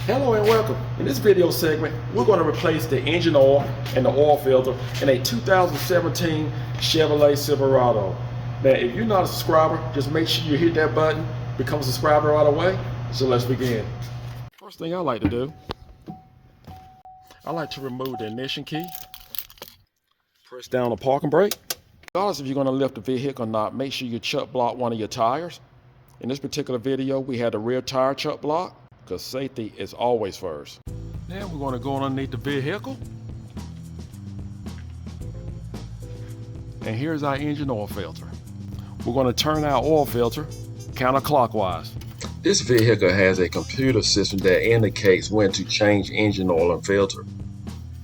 Hello and welcome. In this video segment, we're going to replace the engine oil and the oil filter in a 2017 Chevrolet Silverado. Now, if you're not a subscriber, just make sure you hit that button, become a subscriber right away. So let's begin. First thing I like to do, I like to remove the ignition key, press down the parking brake. Regardless if you're going to lift the vehicle or not, make sure you chuck block one of your tires. In this particular video, we had the rear tire chuck block, because safety is always first. Now we're going to go underneath the vehicle. And here's our engine oil filter. We're going to turn our oil filter counterclockwise. This vehicle has a computer system that indicates when to change engine oil and filter.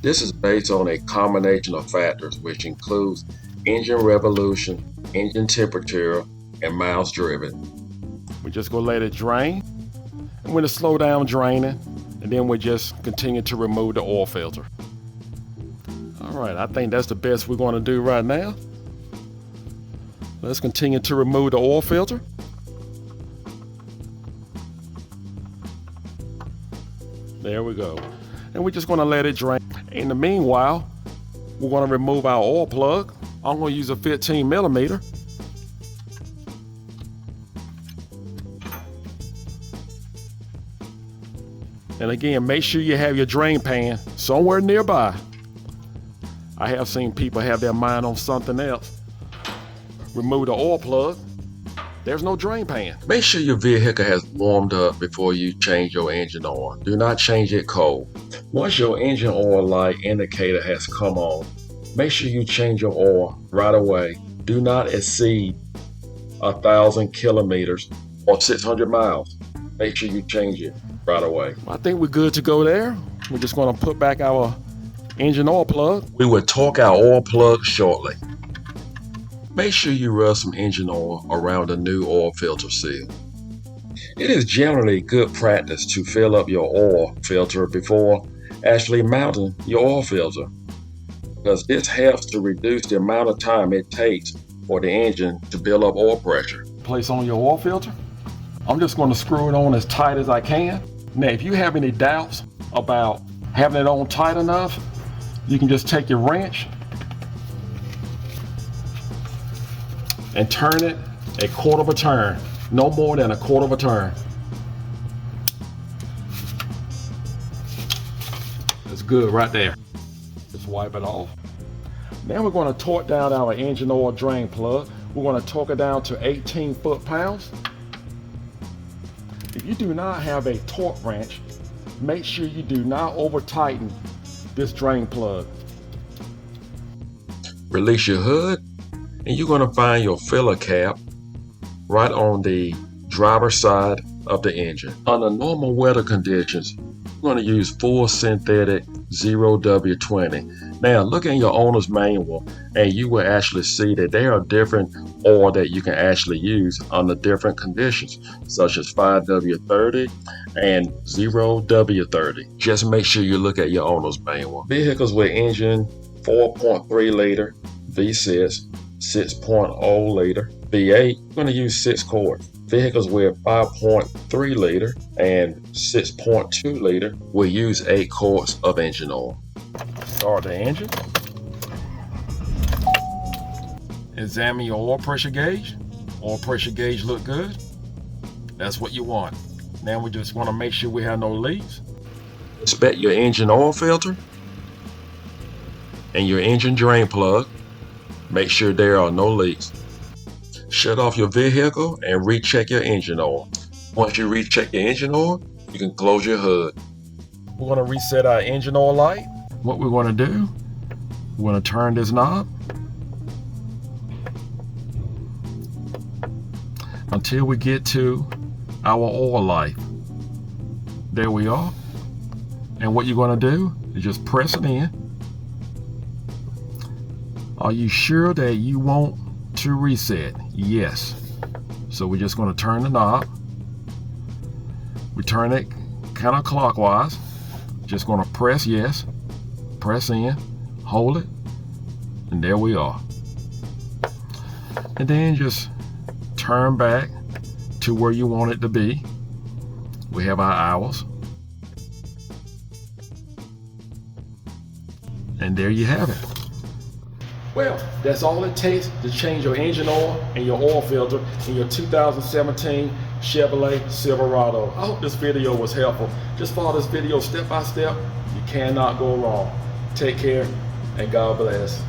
This is based on a combination of factors, which includes engine revolution, engine temperature, and miles driven. We're just going to let it drain. I'm going to slow down draining, and then we just continue to remove the oil filter. All right, I think that's the best we're going to do right now. Let's continue to remove the oil filter. There we go. And we're just going to let it drain. In the meanwhile, we're going to remove our oil plug. I'm going to use a 15 millimeter. And again, make sure you have your drain pan somewhere nearby. I have seen people have their mind on something else. Remove the oil plug. There's no drain pan. Make sure your vehicle has warmed up before you change your engine oil. Do not change it cold. Once your engine oil light indicator has come on, make sure you change your oil right away. Do not exceed 1,000 kilometers or 600 miles. Make sure you change it right away. I think we're good to go there. We're just going to put back our engine oil plug. We will torque our oil plug shortly. Make sure you rub some engine oil around the new oil filter seal. It is generally good practice to fill up your oil filter before actually mounting your oil filter, because this helps to reduce the amount of time it takes for the engine to build up oil pressure. Place on your oil filter. I'm just going to screw it on as tight as I can. Now, if you have any doubts about having it on tight enough, you can just take your wrench and turn it a quarter of a turn, no more than a quarter of a turn. That's good right there. Just wipe it off. Now we're going to torque down our engine oil drain plug. We're going to torque it down to 18 foot-pounds. If you do not have a torque wrench, make sure you do not over tighten this drain plug. Release your hood, and you're going to find your filler cap right on the driver's side of the engine. Under normal weather conditions, you're going to use full synthetic 0W20. Now look in your owner's manual and you will actually see that there are different oil that you can actually use under different conditions, such as 5W30 and 0W30. Just make sure you look at your owner's manual. Vehicles with engine 4.3 liter V6, 6.0 liter V8, you're going to use 6 quarts. Vehicles with 5.3 liter and 6.2 liter will use 8 quarts of engine oil. Start the engine. Examine your oil pressure gauge. Oil pressure gauge look good. That's what you want. Now we just want to make sure we have no leaks. Inspect your engine oil filter and your engine drain plug. Make sure there are no leaks. Shut off your vehicle and recheck your engine oil. Once you recheck your engine oil, you can close your hood. We're going to reset our engine oil light. What we're going to do, we're going to turn this knob until we get to our oil light. There we are. And what you're going to do is just press it in. Are you sure that you want to reset? Yes. So we're just going to turn the knob. We turn it counterclockwise. Just going to press yes, press in, hold it, and there we are. And then just turn back to where you want it to be. We have our hours. And there you have it. Well, that's all it takes to change your engine oil and your oil filter in your 2017 Chevrolet Silverado. I hope this video was helpful. Just follow this video step by step. You cannot go wrong. Take care and God bless.